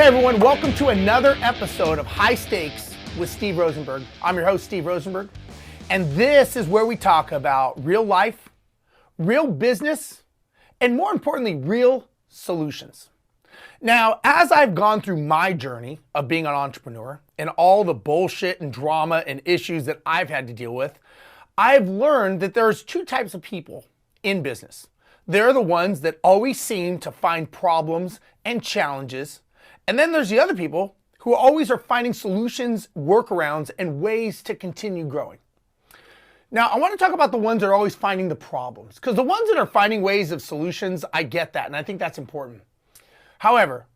everyone, welcome to another episode of High Stakes with Steve Rozenberg. I'm your host, Steve Rozenberg, and this is where we talk about real life, real business, and more importantly, real solutions. Now, as I've gone through my journey of being an entrepreneur and all the bullshit and drama and issues that I've had to deal with, I've learned that there's two types of people in business. They're the ones that always seem to find problems and challenges. And then there's the other people who always are finding solutions, workarounds, and ways to continue growing. Now, I want to talk about the ones that are always finding the problems, because the ones that are finding ways of solutions, I get that, and I think that's important. However,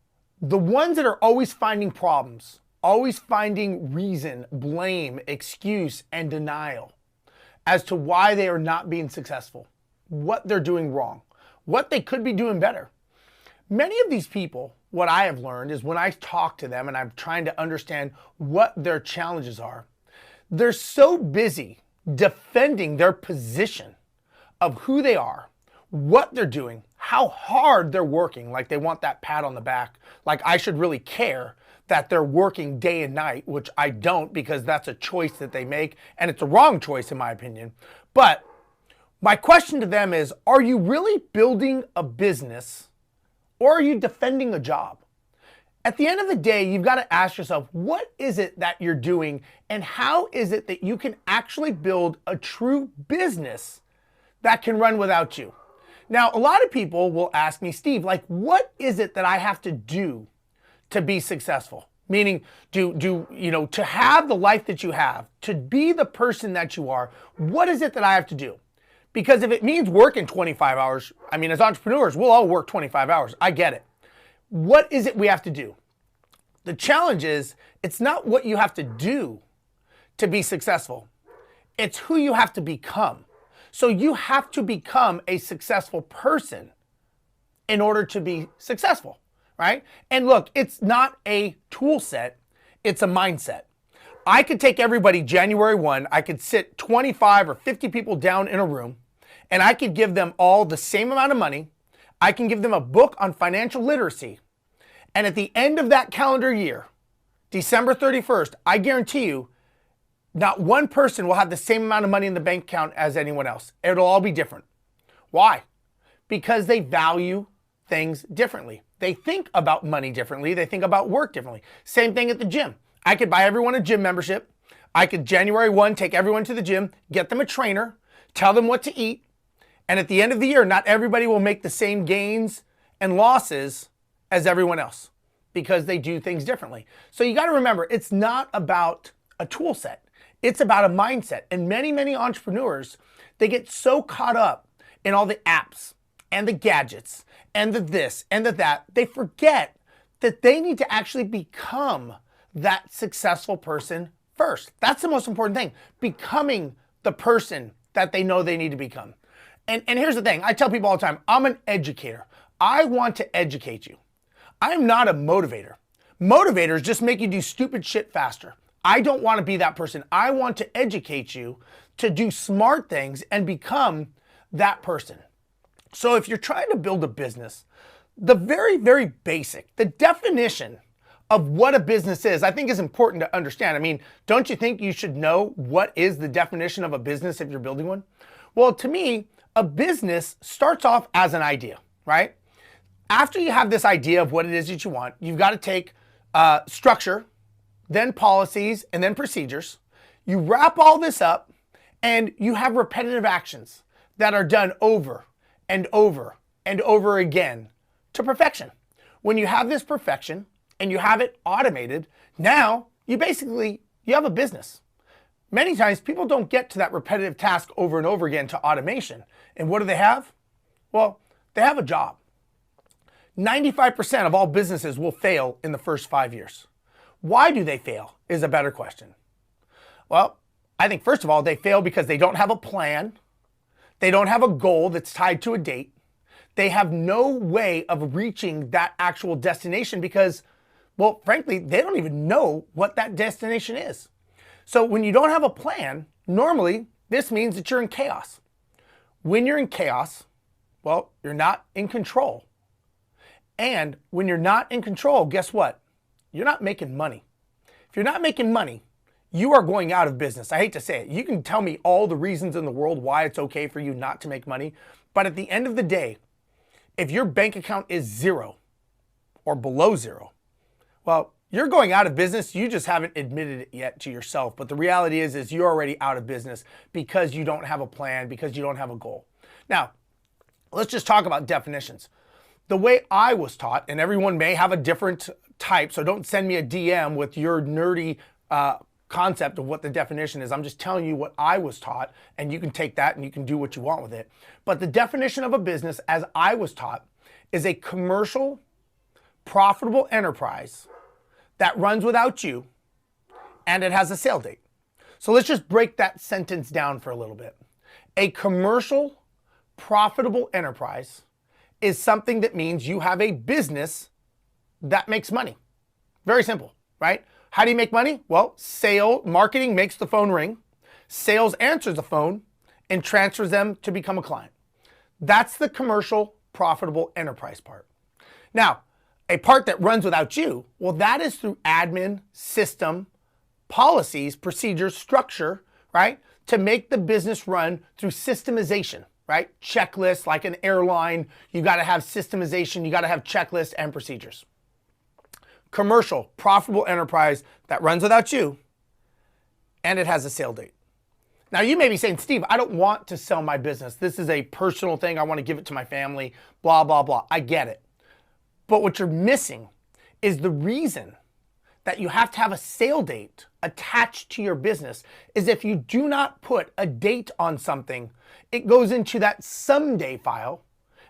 the ones that are always finding problems, always finding reason, blame, excuse, and denial as to why they are not being successful, what they're doing wrong, what they could be doing better. Many of these people, what I have learned is when I talk to them and I'm trying to understand what their challenges are, they're so busy defending their position of who they are, what they're doing, how hard they're working, like they want that pat on the back, like I should really care that they're working day and night, which I don't, because that's a choice that they make, and it's a wrong choice in my opinion. But my question to them is, are you really building a business or are you defending a job? At the end of the day, you've got to ask yourself, what is it that you're doing and how is it that you can actually build a true business that can run without you? Now, a lot of people will ask me, Steve, like, what is it that I have to do to be successful? Meaning, to have the life that you have, to be the person that you are, what is it that I have to do? Because if it means working 25 hours, I mean, as entrepreneurs, we'll all work 25 hours. I get it. What is it we have to do? The challenge is, it's not what you have to do to be successful. It's who you have to become. So you have to become a successful person in order to be successful, right? And look, it's not a tool set, it's a mindset. I could take everybody January 1, I could sit 25 or 50 people down in a room, and I could give them all the same amount of money. I can give them a book on financial literacy. And at the end of that calendar year, December 31st, I guarantee you, not one person will have the same amount of money in the bank account as anyone else. It'll all be different. Why? Because they value things differently. They think about money differently. They think about work differently. Same thing at the gym. I could buy everyone a gym membership. I could January 1, take everyone to the gym, get them a trainer, tell them what to eat. And at the end of the year, not everybody will make the same gains and losses as everyone else because they do things differently. So you got to remember, it's not about a tool set. It's about a mindset. And many entrepreneurs, they get so caught up in all the apps and the gadgets and the this and the that, they forget that they need to actually become that successful person first. That's the most important thing, becoming the person that they know they need to become. And here's the thing, I tell people all the time, I'm an educator. I want to educate you. I'm not a motivator. Motivators just make you do stupid shit faster. I don't want to be that person. I want to educate you to do smart things and become that person. So if you're trying to build a business, the very basic, the definition of what a business is, I think is important to understand. I mean, don't you think you should know what is the definition of a business if you're building one? Well, to me, a business starts off as an idea, right? After you have this idea of what it is that you want, you've got to take structure, then policies, and then procedures. You wrap all this up and you have repetitive actions that are done over and over and over again to perfection. When you have this perfection and you have it automated, now you have a business. Many times people don't get to that repetitive task over and over again to automation. And what do they have? Well, they have a job. 95% of all businesses will fail in the first 5 years. Why do they fail is a better question. Well, I think first of all, they fail because they don't have a plan. They don't have a goal that's tied to a date. They have no way of reaching that actual destination because, well, frankly, they don't even know what that destination is. So when you don't have a plan, normally this means that you're in chaos. When you're in chaos, well, you're not in control. And when you're not in control, guess what? you're not making money. If you're not making money, you are going out of business. I hate to say it. You can tell me all the reasons in the world why it's okay for you not to make money, but at the end of the day, if your bank account is zero or below zero, well, you're going out of business. You just haven't admitted it yet to yourself. But the reality is you're already out of business because you don't have a plan, because you don't have a goal. Now, let's just talk about definitions. The way I was taught, and everyone may have a different type, so don't send me a DM with your nerdy concept of what the definition is. I'm just telling you what I was taught, and you can take that and you can do what you want with it. But the definition of a business, as I was taught, is a commercial, profitable enterprise that runs without you, and it has a sale date. So let's just break that sentence down for a little bit. A commercial, profitable enterprise is something that means you have a business that makes money. Very simple, right? How do you make money? Well, marketing makes the phone ring, sales answers the phone, and transfers them to become a client. That's the commercial, profitable enterprise part. Now, a part that runs without you, well, that is through admin, system, policies, procedures, structure, right? To make the business run through systemization, right? Checklists, like an airline, you got to have systemization, you got to have checklists and procedures. Commercial, profitable enterprise that runs without you, and it has a sale date. Now, you may be saying, Steve, I don't want to sell my business. This is a personal thing. I want to give it to my family, blah, blah, blah. I get it. But what you're missing is the reason that you have to have a sale date attached to your business is if you do not put a date on something, it goes into that someday file.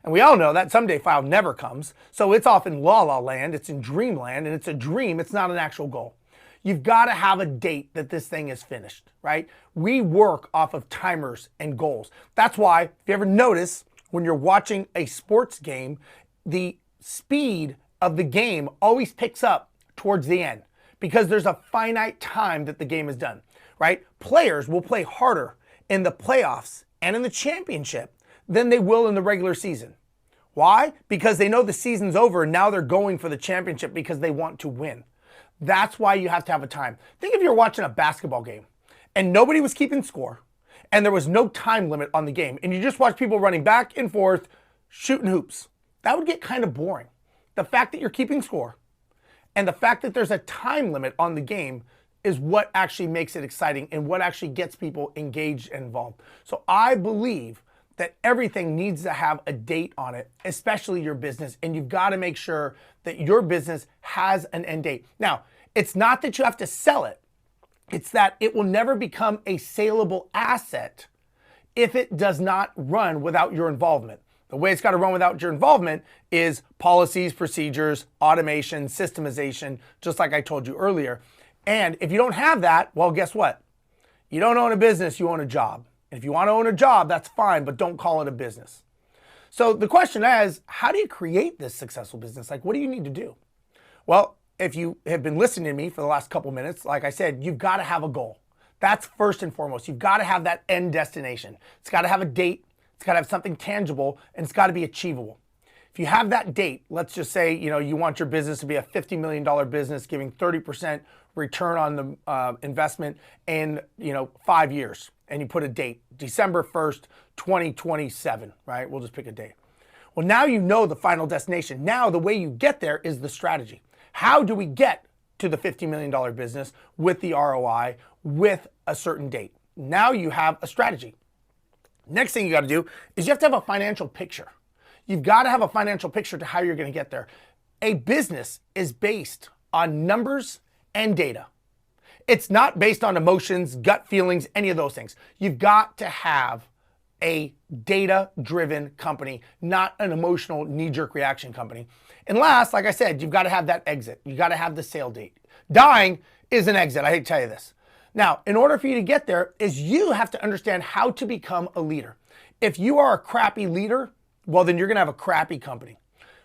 And we all know that someday file never comes. So it's off in la la land, it's in dreamland, and it's a dream, it's not an actual goal. You've got to have a date that this thing is finished, right? We work off of timers and goals. That's why, if you ever notice, when you're watching a sports game, the speed of the game always picks up towards the end because there's a finite time that the game is done, right? Players will play harder in the playoffs and in the championship than they will in the regular season. Why? Because they know the season's over and now they're going for the championship because they want to win. That's why you have to have a time. Think if you're watching a basketball game and nobody was keeping score and there was no time limit on the game and you just watch people running back and forth, shooting hoops. That would get kind of boring. The fact that you're keeping score and the fact that there's a time limit on the game is what actually makes it exciting and what actually gets people engaged and involved. So I believe that everything needs to have a date on it, especially your business, and you've got to make sure that your business has an end date. Now, it's not that you have to sell it. It's that it will never become a saleable asset if it does not run without your involvement. The way it's got to run without your involvement is policies, procedures, automation, systemization, just like I told you earlier. And if you don't have that, well, guess what? You don't own a business, you own a job. And if you want to own a job, that's fine, but don't call it a business. So the question is, how do you create this successful business? Like, what do you need to do? Well, if you have been listening to me for the last couple minutes, like I said, you've got to have a goal. That's first and foremost. You've got to have that end destination. It's got to have a date. It's got to have something tangible, and it's got to be achievable. If you have that date, let's just say, you want your business to be a $50 million business, giving 30% return on the investment in, 5 years. And you put a date, December 1st, 2027, right? We'll just pick a date. Well, now you know the final destination. Now the way you get there is the strategy. How do we get to the $50 million business with the ROI with a certain date? Now you have a strategy. Next thing you got to do is you have to have a financial picture. You've got to have a financial picture to how you're going to get there. A business is based on numbers and data. It's not based on emotions, gut feelings, any of those things. You've got to have a data-driven company, not an emotional knee-jerk reaction company. And last, like I said, you've got to have that exit. You've got to have the sale date. Dying is an exit. I hate to tell you this. Now, in order for you to get there, is you have to understand how to become a leader. If you are a crappy leader, well, then you're going to have a crappy company.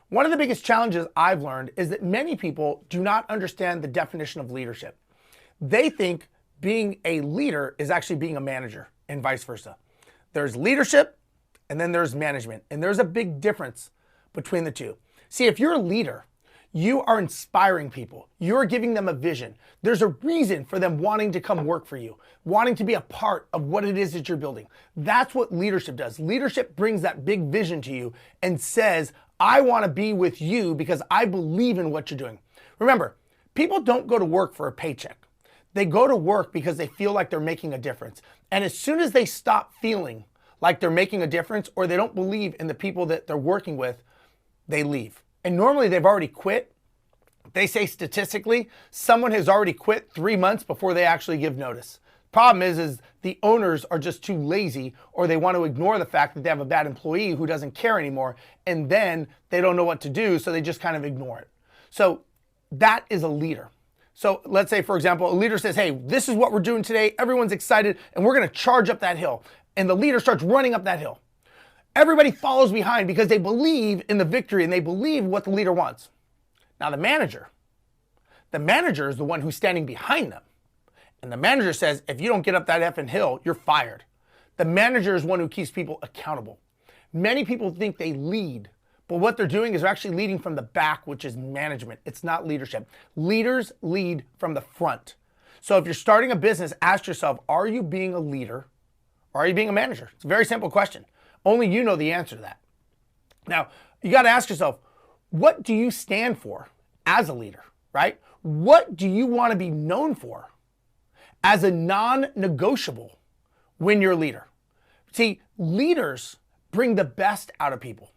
One of the biggest challenges I've learned is that many people do not understand the definition of leadership. They think being a leader is actually being a manager and vice versa. There's leadership and then there's management. And there's a big difference between the two. See, if you're a leader, You are inspiring people. You're giving them a vision. There's a reason for them wanting to come work for you, wanting to be a part of what it is that you're building. That's what leadership does. Leadership brings that big vision to you and says, I want to be with you because I believe in what you're doing. Remember, people don't go to work for a paycheck. They go to work because they feel like they're making a difference. And as soon as they stop feeling like they're making a difference, or they don't believe in the people that they're working with, they leave. And normally they've already quit. They say statistically, someone has already quit 3 months before they actually give notice. Problem is the owners are just too lazy, or they want to ignore the fact that they have a bad employee who doesn't care anymore, and then they don't know what to do, so they just kind of ignore it. So that is a leader. So let's say, for example, a leader says, hey, this is what we're doing today. Everyone's excited, and we're going to charge up that hill. And the leader starts running up that hill. Everybody follows behind because they believe in the victory and they believe what the leader wants. Now the manager is the one who's standing behind them. And the manager says, if you don't get up that effing hill, you're fired. The manager is one who keeps people accountable. Many people think they lead, but what they're doing is they're actually leading from the back, which is management. It's not leadership. Leaders lead from the front. So if you're starting a business, ask yourself, are you being a leader or are you being a manager? It's a very simple question. Only you know the answer to that. Now, you got to ask yourself, what do you stand for as a leader, right? What do you want to be known for as a non-negotiable when you're a leader? See, leaders bring the best out of people.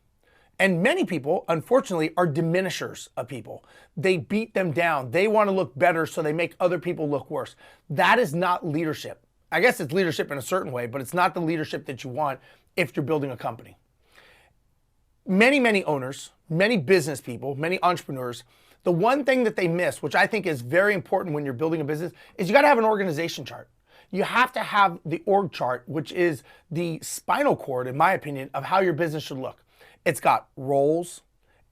And many people, unfortunately, are diminishers of people. They beat them down. They want to look better, so they make other people look worse. That is not leadership. I guess it's leadership in a certain way, but it's not the leadership that you want if you're building a company. Many owners, many business people, many entrepreneurs, the one thing that they miss, which I think is very important when you're building a business, is you got to have an organization chart. You have to have the org chart, which is the spinal cord, in my opinion, of how your business should look. It's got roles.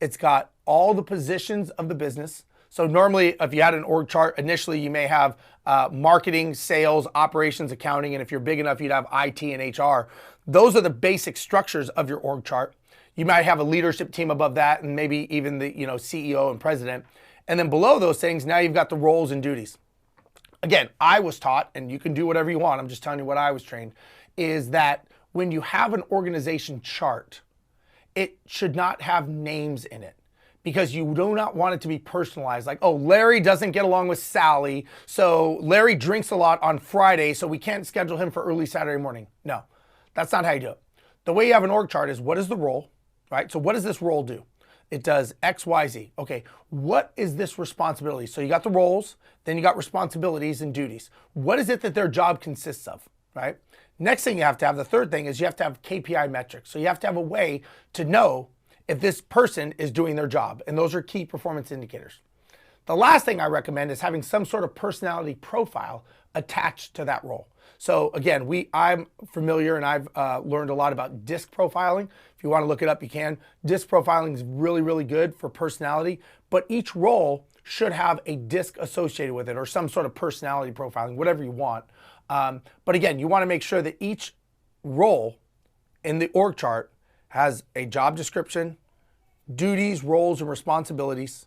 It's got all the positions of the business. So normally, if you had an org chart, initially you may have marketing, sales, operations, accounting, and if you're big enough, you'd have IT and HR. Those are the basic structures of your org chart. You might have a leadership team above that, and maybe even the CEO and president. And then below those things, now you've got the roles and duties. Again, I was taught, and you can do whatever you want, I'm just telling you what I was trained, is that when you have an organization chart, it should not have names in it, because you do not want it to be personalized. Like, oh, Larry doesn't get along with Sally, so Larry drinks a lot on Friday, so we can't schedule him for early Saturday morning. No, that's not how you do it. The way you have an org chart is, what is the role, right? So what does this role do? It does X, Y, Z. Okay, what is this responsibility? So you got the roles, then you got responsibilities and duties. What is it that their job consists of, right? Next thing you have to have, the third thing, is you have to have KPI metrics. So you have to have a way to know if this person is doing their job, and those are key performance indicators. The last thing I recommend is having some sort of personality profile attached to that role. So again, I'm familiar and I've learned a lot about DISC profiling. If you want to look it up, you can. DISC profiling is really good for personality, but each role should have a DISC associated with it, or some sort of personality profiling, whatever you want. But again, you want to make sure that each role in the org chart has a job description, duties, roles, and responsibilities,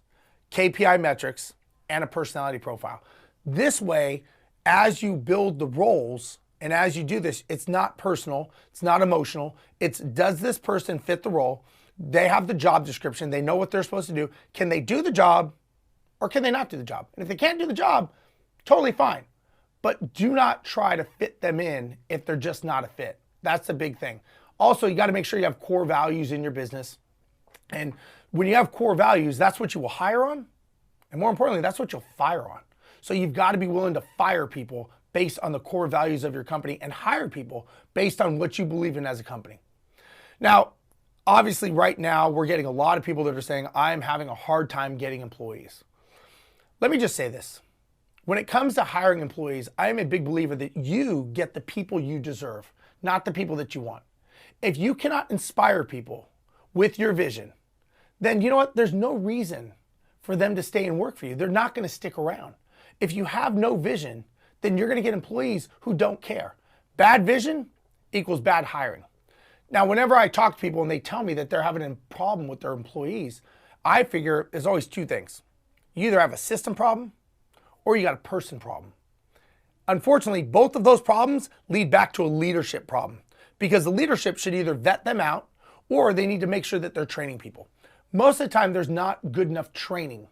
KPI metrics, and a personality profile. This way, as you build the roles and as you do this, it's not personal, it's not emotional. It's, does this person fit the role? They have the job description. They know what they're supposed to do. Can they do the job, or can they not do the job? And if they can't do the job, totally fine. But do not try to fit them in if they're just not a fit. That's the big thing. Also, you got to make sure you have core values in your business. And when you have core values, that's what you will hire on. And more importantly, that's what you'll fire on. So you've got to be willing to fire people based on the core values of your company, and hire people based on what you believe in as a company. Now, obviously right now we're getting a lot of people that are saying, I'm having a hard time getting employees. Let me just say this. When it comes to hiring employees, I am a big believer that you get the people you deserve, not the people that you want. If you cannot inspire people with your vision, then you know what? There's no reason for them to stay and work for you. They're not going to stick around. If you have no vision, then you're going to get employees who don't care. Bad vision equals bad hiring. Now, whenever I talk to people and they tell me that they're having a problem with their employees, I figure there's always two things. You either have a system problem or you got a person problem. Unfortunately, both of those problems lead back to a leadership problem because the leadership should either vet them out or they need to make sure that they're training people. Most of the time, there's not good enough training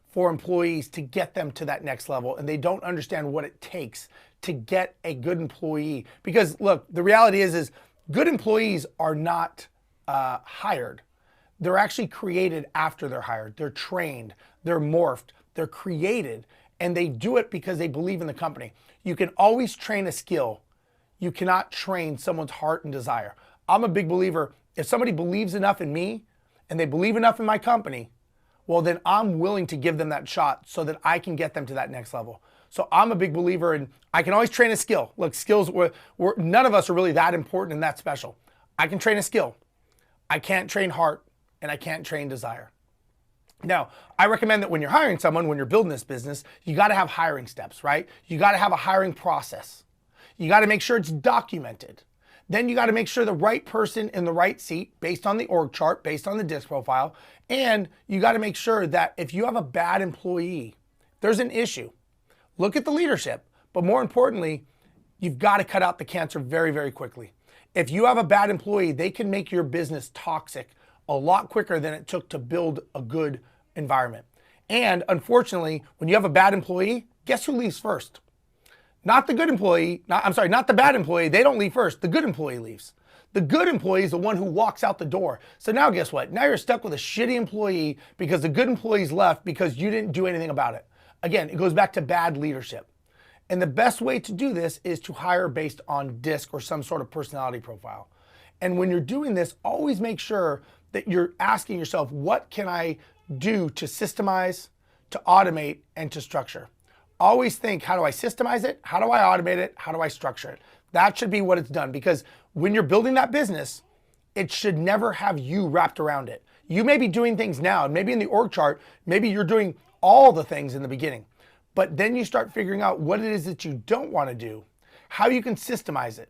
for employees to get them to that next level, and they don't understand what it takes to get a good employee. Because look, the reality is good employees are not hired. They're actually created after they're hired. They're trained, they're morphed, they're created, and they do it because they believe in the company. You can always train a skill. You cannot train someone's heart and desire. I'm a big believer, if somebody believes enough in me and they believe enough in my company, well, then I'm willing to give them that shot so that I can get them to that next level. So I'm a big believer in, I can always train a skill. Look, skills, none of us are really that important and that special. I can train a skill. I can't train heart and I can't train desire. Now, I recommend that when you're hiring someone, when you're building this business, you got to have hiring steps, right? You got to have a hiring process. You got to make sure it's documented. Then you got to make sure the right person in the right seat based on the org chart, based on the disc profile. And you got to make sure that if you have a bad employee, there's an issue. Look at the leadership, but more importantly, you've got to cut out the cancer very, very quickly. If you have a bad employee, they can make your business toxic a lot quicker than it took to build a good environment. And unfortunately, when you have a bad employee, guess who leaves first? Not the good employee, not the bad employee. They don't leave first. The good employee leaves. The good employee is the one who walks out the door. So now guess what? Now you're stuck with a shitty employee because the good employees left because you didn't do anything about it. Again, it goes back to bad leadership. And the best way to do this is to hire based on DISC or some sort of personality profile. And when you're doing this, always make sure that you're asking yourself, what can I do to systemize, to automate, and to structure? Always think, how do I systemize it? How do I automate it? How do I structure it? That should be what it's done, because when you're building that business, it should never have you wrapped around it. You may be doing things now, and maybe in the org chart, maybe you're doing all the things in the beginning, but then you start figuring out what it is that you don't want to do, how you can systemize it,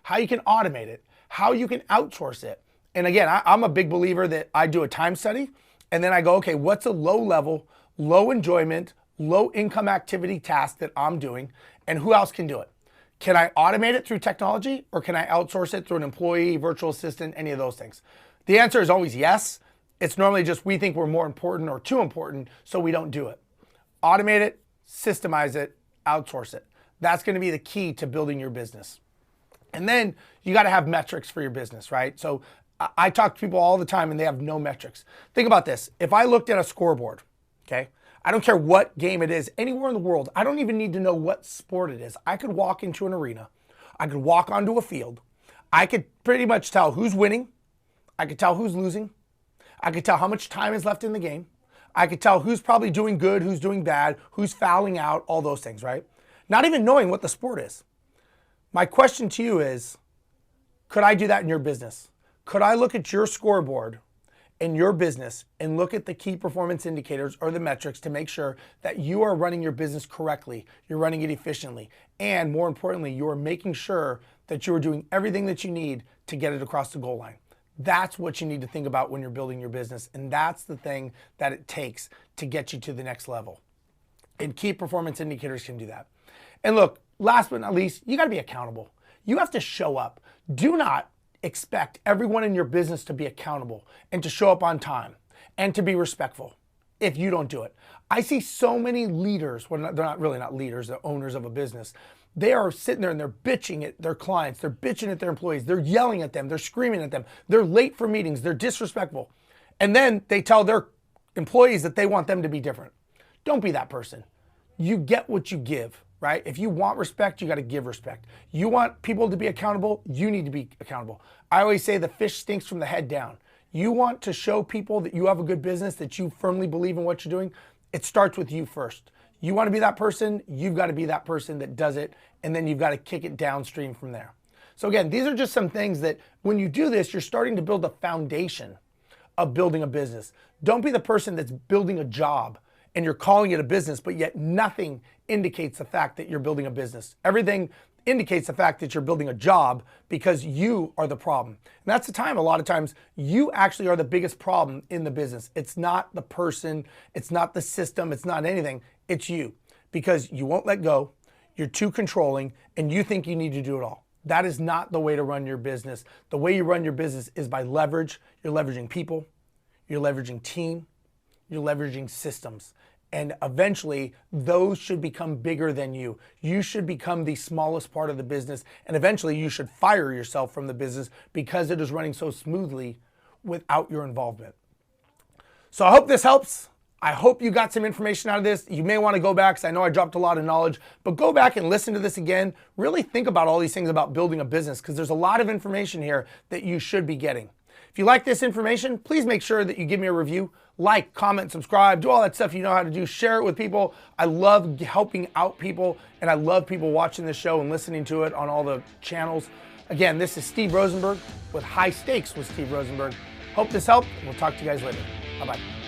how you can automate it, how you can outsource it. And again, I'm a big believer that I do a time study, and then I go, okay, what's a low level, low enjoyment, low income activity task that I'm doing, and who else can do it? Can I automate it through technology, or can I outsource it through an employee, virtual assistant, any of those things? The answer is always yes. It's normally just we think we're more important or too important, so we don't do it. Automate it, systemize it, outsource it. That's going to be the key to building your business. And then you got to have metrics for your business, right? So I talk to people all the time and they have no metrics. Think about this. If I looked at a scoreboard, okay, I don't care what game it is, anywhere in the world, I don't even need to know what sport it is. I could walk into an arena. I could walk onto a field. I could pretty much tell who's winning. I could tell who's losing. I could tell how much time is left in the game. I could tell who's probably doing good, who's doing bad, who's fouling out, all those things, right? Not even knowing what the sport is. My question to you is, could I do that in your business? Could I look at your scoreboard in your business and look at the key performance indicators or the metrics to make sure that you are running your business correctly, you're running it efficiently, and more importantly, you are making sure that you are doing everything that you need to get it across the goal line? That's what you need to think about when you're building your business, and that's the thing that it takes to get you to the next level. And key performance indicators can do that. And look, last but not least, you got to be accountable. You have to show up. Do not expect everyone in your business to be accountable and to show up on time and to be respectful if you don't do it. I see so many leaders, well, they're not really not leaders, they're owners of a business. They are sitting there and they're bitching at their clients, they're bitching at their employees, they're yelling at them, they're screaming at them, they're late for meetings, they're disrespectful. And then they tell their employees that they want them to be different. Don't be that person. You get what you give, right? If you want respect, you got to give respect. You want people to be accountable, you need to be accountable. I always say the fish stinks from the head down. You want to show people that you have a good business, that you firmly believe in what you're doing, it starts with you first. You want to be that person, you've got to be that person that does it, and then you've got to kick it downstream from there. So again, these are just some things that when you do this, you're starting to build a foundation of building a business. Don't be the person that's building a job and you're calling it a business, but yet nothing indicates the fact that you're building a business. Everything indicates the fact that you're building a job because you are the problem. And that's the time, a lot of times, you actually are the biggest problem in the business. It's not the person, it's not the system, it's not anything, it's you. Because you won't let go, you're too controlling, and you think you need to do it all. That is not the way to run your business. The way you run your business is by leverage. You're leveraging people, you're leveraging team, you're leveraging systems. And eventually, those should become bigger than you. You should become the smallest part of the business. And eventually, you should fire yourself from the business because it is running so smoothly without your involvement. So I hope this helps. I hope you got some information out of this. You may want to go back, because I know I dropped a lot of knowledge, but go back and listen to this again. Really think about all these things about building a business, because there's a lot of information here that you should be getting. If you like this information, please make sure that you give me a review, like, comment, subscribe, do all that stuff you know how to do, share it with people. I love helping out people, and I love people watching this show and listening to it on all the channels. Again, this is Steve Rozenberg with High Stakes with Steve Rozenberg. Hope this helped. We'll talk to you guys later. Bye-bye.